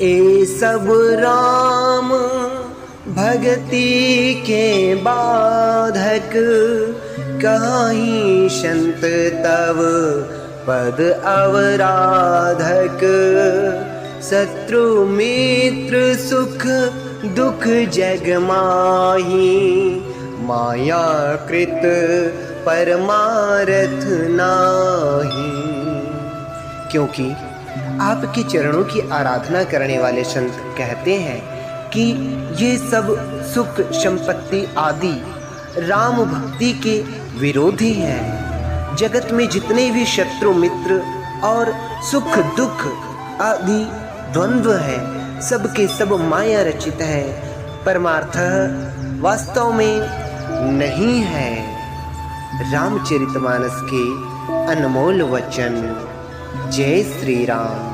ए सब राम भगति के बाधक, काहि संत तव पद अवराधक। शत्रु मित्र सुख दुख जग माही, माया कृत परमारथ नाही। क्योंकि आपके चरणों की आराधना करने वाले संत कहते हैं कि ये सब सुख संपत्ति आदि राम भक्ति के विरोधी हैं। जगत में जितने भी शत्रु मित्र और सुख दुख आदि द्वंद्व हैं, सब के सब माया रचित है, परमार्थ वास्तव में नहीं है। रामचरितमानस के अनमोल वचन। जय श्री राम।